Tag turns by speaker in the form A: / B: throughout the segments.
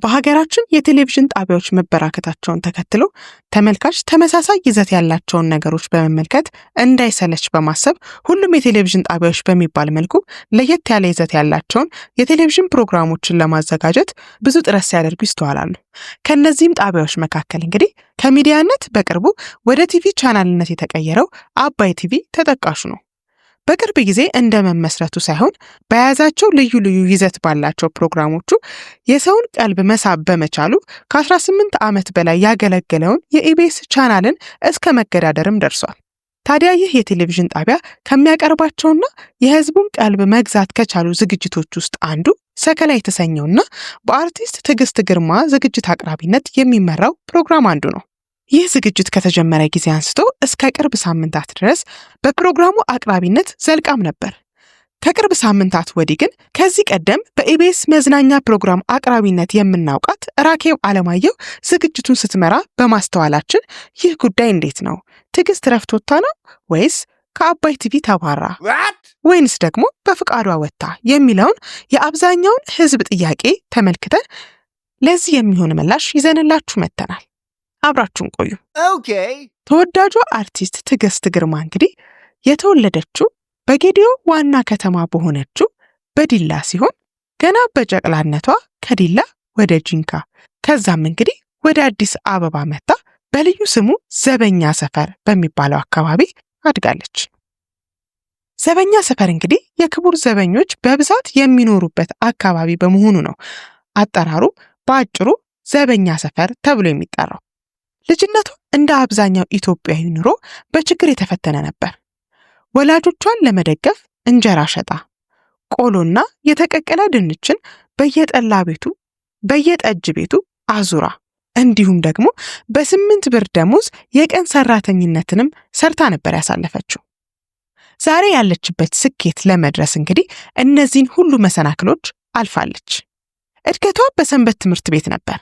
A: በሀገራችን የቴሌቪዥን ጣቢያዎች መበራከታቸውን ተከትሎ ተመልካች ተመሳሳይ ይዘት ያላቸውን ነገሮች በመመልከት እንዳይሰለች በማሰብ ሁሉም የቴሌቪዥን ጣቢያዎች በሚባል መልኩ ለየት ያለ ይዘት ያላቸውን የቴሌቪዥን ፕሮግራሞችን ለማዘጋጀት ብዙ ጥረት ሲያደርጉ ይስተዋላሉ። ከነዚህም ጣቢያዎች መካከል እንግዲህ ከሚዲያነት በቅርቡ ወደ ቲቪ ቻናልነት የተቀየረው አባይ ቲቪ ተጠቃሹ ነው። በቅርብ ጊዜ እንደመመስረቱ ሳይሆን በያዛቸው ልዩ ልዩ ይዘት ባላቸው ፕሮግራሞቹ የሰውን ቀልብ መሳብ በመቻሉ ከ18 ዓመት በላይ ያገለገለውን የኢቢኤስ ቻናልን እስከ መገዳደርም ደርሷል። ታዲያ ይህ የቴሌቪዥን ጣቢያ ከሚያቀርባቸውና የህዝቡን ቀልብ መግዛት ከቻሉ ዝግጅቶች ውስጥ አንዱ ሰከላ የተሰኘውና በአርቲስት ትዕግስት ግርማ ዝግጅት አቅራቢነት የሚመራው ፕሮግራም አንዱ ነው። ይህ ዝግጅት ከተጀመረ ጊዜ አንስቶ እስከ ቅርብ ሳምንታት ድረስ በፕሮግራሙ አቅራቢነት ዘልቃም ነበር። ከቅርብ ሳምንታት ወዲህ ግን ከዚህ ቀደም በኢቢኤስ መዝናኛ ፕሮግራም አቅራቢነት የምናውቃት ራኬብ አለማየሁ ዝግጅቱን ስትመራ በማስተዋላችን ይህ ጉዳይ እንዴት ነው? ትዕግስት ረፍቶታ ነው ወይስ ከአባይ ቲቪ ተባራ ወይንስ ደግሞ በፍቃዷ ወጥታ የሚለውን የአብዛኛውን ህዝብ ጥያቄ ተመልክተን ለዚህ የሚሆን ምላሽ ይዘንላችሁ መጥተናል። አብራችሁን ቆዩ። ተወዳጇ አርቲስት ትዕግስት ግርማ እንግዲህ የተወለደችው በጌዲዮ ዋና ከተማ በሆነችው በዲላ ሲሆን ገና በጨቅላነቷ ከዲላ ወደ ጂንካ ከዛም እንግዲህ ወደ አዲስ አበባ መጣ በልዩ ስሙ ዘበኛ ሰፈር በሚባለው አካባቢ አድጋለች። ዘበኛ ሰፈር እንግዲህ የክቡር ዘበኞች በብዛት የሚኖሩበት አካባቢ በመሆኑ ነው አጠራሩ በአጭሩ ዘበኛ ሰፈር ተብሎ የሚጠራው። ልጅነቷ እንደ አብዛኛው ኢትዮጵያዊ ኑሮ በችግር የተፈተነ ነበር። ወላጆቿን ለመደገፍ እንጀራ ሸጣ ቆሎና የተቀቀለ ድንችን በየጠላ ቤቱ በየጠጅ ቤቱ አዙራ እንዲሁም ደግሞ በ8 ብር ደሞዝ የቀን ሰራተኝነትንም ሰርታ ነበር ያሳለፈችው። ዛሬ ያለችበት ስኬት ለመድረስ እንግዲህ እነዚህን ሁሉ መሰናክሎች አልፋለች። እድገቷ በሰንበት ትምህርት ቤት ነበር።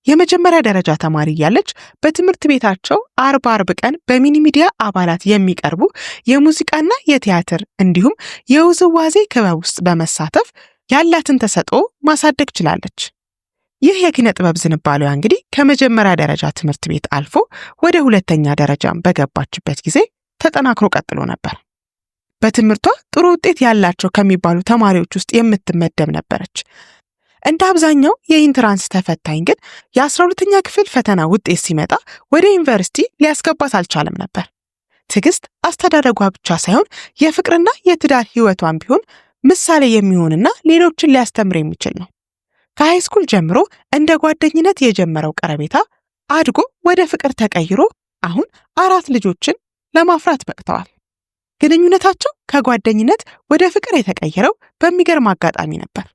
A: የመጀመሪያ ደረጃ ተማሪ ያለች በትምህርት ቤታቸው አርብ ቀን በሚኒ ሚዲያ አባላት የሚቀርቡ የሙዚቃና የቲያትር እንዲሁም የውዝዋዜ ክበብ ውስጥ በመሳተፍ ያላትን ተሰጥኦ ማሳደግ ችላለች። ይህ የኪነ ጥበብ ዝንባሌዋ እንግዲህ ከመጀመሪያ ደረጃ ትምህርት ቤት አልፎ ወደ ሁለተኛ ደረጃም በገባችበት ጊዜ ተጠናክሮ ቀጥሎ ነበር። በትምህርቷ ጥሩ ውጤት ያላቸው ከሚባሉ ተማሪዎች ውስጥ የምትመደብ ነበረች። እንደ አብዛኛው የኢንትራንስ ተፈታኝ ግን የ12ኛ ክፍል ፈተና ውጤት ሲመጣ ወደ ዩኒቨርሲቲ ሊያስገባት አልቻለም ነበር። ትዕግስት አስተዳደጓ ብቻ ሳይሆን የፍቅርና የትዳር ህይወቷን ቢሆን ምሳሌ የሚሆንና ሌሎችን ሊያስተምር የሚችል ነው። ከሃይስኩል ጀምሮ እንደ ጓደኝነት የጀመረው ቀረቤታ አድጎ ወደ ፍቅር ተቀይሮ አሁን 4 ልጆችን ለማፍራት በቅተዋል። ግንኙነታቸው ከጓደኝነት ወደ ፍቅር የተቀየረው በሚገርም አጋጣሚ ነበር።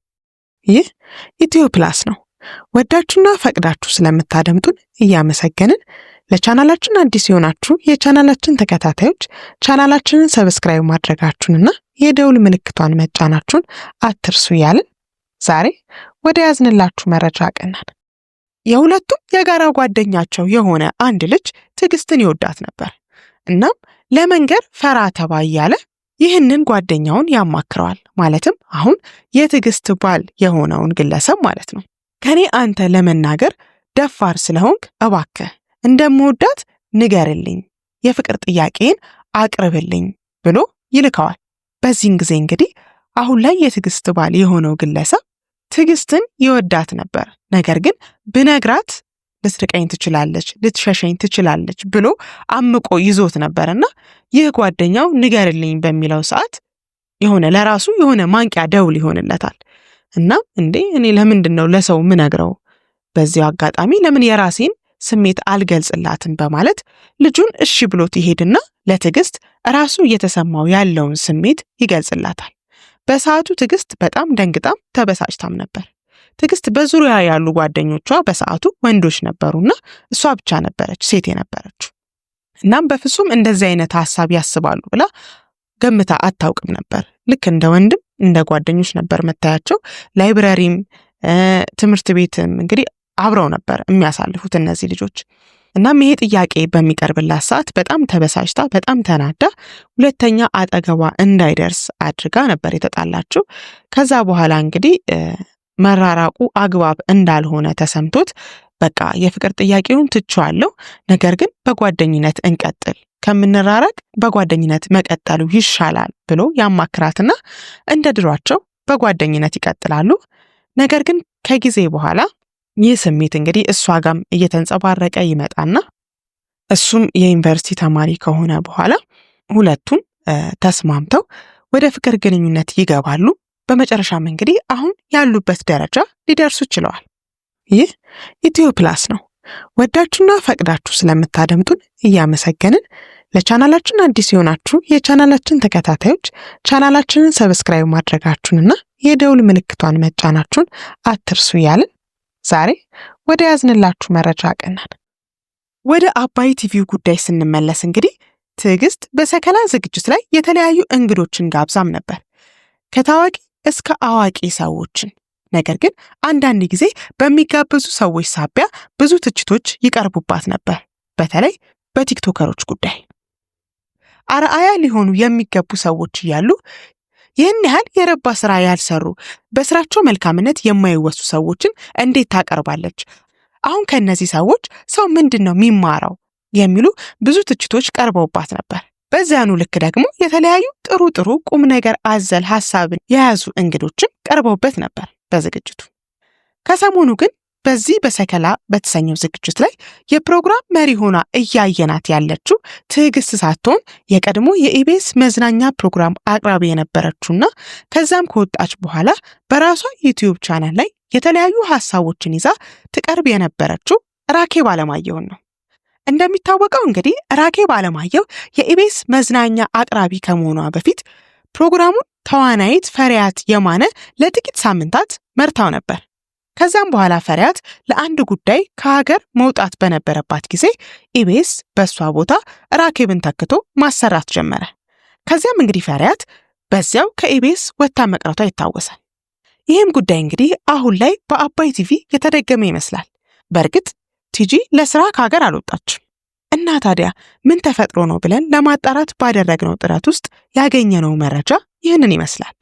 A: ይህ ኢትዮ ፕላስ ነው። ወዳችሁና ፈቅዳችሁ ስለምታደምጡን እያመሰገንን ለቻናላችን አዲስ የሆናችሁ የቻናላችን ተከታታዮች ቻናላችንን ሰብስክራይብ ማድረጋችሁንና የደውል ምልክቷን መጫናችሁን አትርሱ እያልን ዛሬ ወደ ያዝንላችሁ መረጃ አቀናን። የሁለቱም የጋራ ጓደኛቸው የሆነ አንድ ልጅ ትዕግስትን ይወዳት ነበር። እናም ለመንገር ፈራ ተባ እያለ ይህንን ጓደኛውን ያማክረዋል። ማለትም አሁን የትዕግስት ባል የሆነውን ግለሰብ ማለት ነው። ከኔ አንተ ለመናገር ደፋር ስለሆንክ እባክህ እንደምወዳት ንገርልኝ፣ የፍቅር ጥያቄን አቅርብልኝ ብሎ ይልከዋል። በዚህን ጊዜ እንግዲህ አሁን ላይ የትዕግስት ባል የሆነው ግለሰብ ትዕግስትን ይወዳት ነበር። ነገር ግን ብነግራት ልትርቀኝ ትችላለች፣ ልትሸሸኝ ትችላለች ብሎ አምቆ ይዞት ነበርና ይህ ጓደኛው ንገርልኝ በሚለው ሰዓት የሆነ ለራሱ የሆነ ማንቂያ ደውል ይሆንለታል። እና እንዴ እኔ ለምንድነው ለሰው ምነግረው? በዚህ አጋጣሚ ለምን የራሴን ስሜት አልገልጽላትም በማለት ልጁን እሺ ብሎት ይሄድና ለትዕግስት ራሱ እየተሰማው ያለውን ስሜት ይገልጽላታል። በሰዓቱ ትዕግስት በጣም ደንግጣም ተበሳጭታም ነበር። ትዕግስት በዙሪያ ያሉ ጓደኞቿ በሰዓቱ ወንዶች ነበሩና እሷ ብቻ ነበረች ሴት የነበረችው። እናም በፍጹም እንደዚህ አይነት ሐሳብ ያስባሉ ብላ ገምታ አታውቅም ነበር። ልክ እንደ ወንድም እንደ ጓደኞች ነበር መታያቸው። ላይብረሪም ትምህርት ቤትም እንግዲህ አብረው ነበር የሚያሳልፉት እነዚህ ልጆች። እናም ይሄ ጥያቄ በሚቀርብላት ሰዓት በጣም ተበሳጭታ በጣም ተናዳ ሁለተኛ አጠገቧ እንዳይደርስ አድርጋ ነበር የተጣላችው። ከዛ በኋላ እንግዲህ መራራቁ አግባብ እንዳልሆነ ተሰምቶት በቃ የፍቅር ጥያቄውን ትቼዋለሁ፣ ነገር ግን በጓደኝነት እንቀጥል፣ ከምንራራቅ በጓደኝነት መቀጠሉ ይሻላል ብሎ ያማክራትና እንደ ድሯቸው በጓደኝነት ይቀጥላሉ። ነገር ግን ከጊዜ በኋላ ይህ ስሜት እንግዲህ እሷ ጋም እየተንጸባረቀ ይመጣና እሱም የዩኒቨርሲቲ ተማሪ ከሆነ በኋላ ሁለቱም ተስማምተው ወደ ፍቅር ግንኙነት ይገባሉ። በመጨረሻም እንግዲህ አሁን ያሉበት ደረጃ ሊደርሱ ችለዋል። ይህ ኢትዮ ፕላስ ነው። ወዳችሁና ፈቅዳችሁ ስለምታደምጡን እያመሰገንን ለቻናላችን አዲስ የሆናችሁ የቻናላችን ተከታታዮች ቻናላችንን ሰብስክራይብ ማድረጋችሁንና የደውል ምልክቷን መጫናችሁን አትርሱ እያልን ዛሬ ወደ ያዝንላችሁ መረጃ አቀናን። ወደ አባይ ቲቪው ጉዳይ ስንመለስ እንግዲህ ትዕግስት በሰከላ ዝግጅት ላይ የተለያዩ እንግዶችን ጋብዛም ነበር፣ ከታዋቂ እስከ አዋቂ ሰዎችን። ነገር ግን አንዳንድ ጊዜ በሚጋበዙ ሰዎች ሳቢያ ብዙ ትችቶች ይቀርቡባት ነበር፣ በተለይ በቲክቶከሮች ጉዳይ። አርአያ ሊሆኑ የሚገቡ ሰዎች እያሉ ይህን ያህል የረባ ስራ ያልሰሩ በስራቸው መልካምነት የማይወሱ ሰዎችን እንዴት ታቀርባለች? አሁን ከነዚህ ሰዎች ሰው ምንድን ነው የሚማረው? የሚሉ ብዙ ትችቶች ቀርበውባት ነበር። በዚያኑ ልክ ደግሞ የተለያዩ ጥሩ ቁም ነገር አዘል ሐሳብን የያዙ እንግዶችን ቀርበውበት ነበር በዝግጅቱ። ከሰሞኑ ግን በዚህ በሰከላ በተሰኘው ዝግጅት ላይ የፕሮግራም መሪ ሆና እያየናት ያለችው ትዕግስት ሳትሆን የቀድሞ የኢቢኤስ መዝናኛ ፕሮግራም አቅራቢ የነበረችውና ከዛም ከወጣች በኋላ በራሷ ዩቲዩብ ቻናል ላይ የተለያዩ ሐሳቦችን ይዛ ትቀርብ የነበረችው ራኬብ አለማየሁን ነው። እንደሚታወቀው እንግዲህ ራኬብ አለማየሁ የኢቢኤስ መዝናኛ አቅራቢ ከመሆኗ በፊት ፕሮግራሙን ተዋናይት ፈሪያት የማነ ለጥቂት ሳምንታት መርታው ነበር። ከዛም በኋላ ፈሪያት ለአንድ ጉዳይ ከሀገር መውጣት በነበረባት ጊዜ ኢቢኤስ በሷ ቦታ ራኬብን ተክቶ ማሰራት ጀመረ። ከዚያም እንግዲህ ፈሪያት በዚያው ከኢቢኤስ ወጥታ መቅረቷ ይታወሳል። ይህም ጉዳይ እንግዲህ አሁን ላይ በአባይ ቲቪ የተደገመ ይመስላል። በእርግጥ ቲጂ ለስራ ከሀገር አልወጣችም እና ታዲያ ምን ተፈጥሮ ነው ብለን ለማጣራት ባደረግነው ጥረት ውስጥ ያገኘነው መረጃ ይህንን ይመስላል።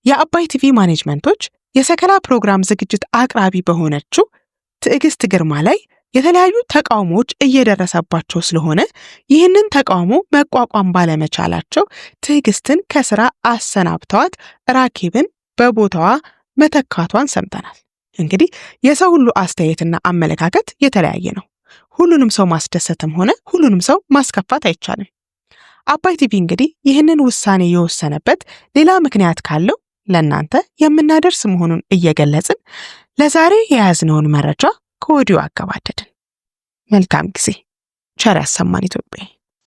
A: የአባይ ቲቪ ማኔጅመንቶች የሰከላ ፕሮግራም ዝግጅት አቅራቢ በሆነችው ትዕግስት ግርማ ላይ የተለያዩ ተቃውሞዎች እየደረሰባቸው ስለሆነ ይህንን ተቃውሞ መቋቋም ባለመቻላቸው ትዕግስትን ከስራ አሰናብተዋት ራኬብን በቦታዋ መተካቷን ሰምተናል። እንግዲህ የሰው ሁሉ አስተያየትና አመለካከት የተለያየ ነው። ሁሉንም ሰው ማስደሰትም ሆነ ሁሉንም ሰው ማስከፋት አይቻልም። አባይ ቲቪ እንግዲህ ይህንን ውሳኔ የወሰነበት ሌላ ምክንያት ካለው ለእናንተ የምናደርስ መሆኑን እየገለጽን ለዛሬ የያዝነውን መረጃ ከወዲሁ አገባደድን። መልካም ጊዜ። ቸር ያሰማን ኢትዮጵያ።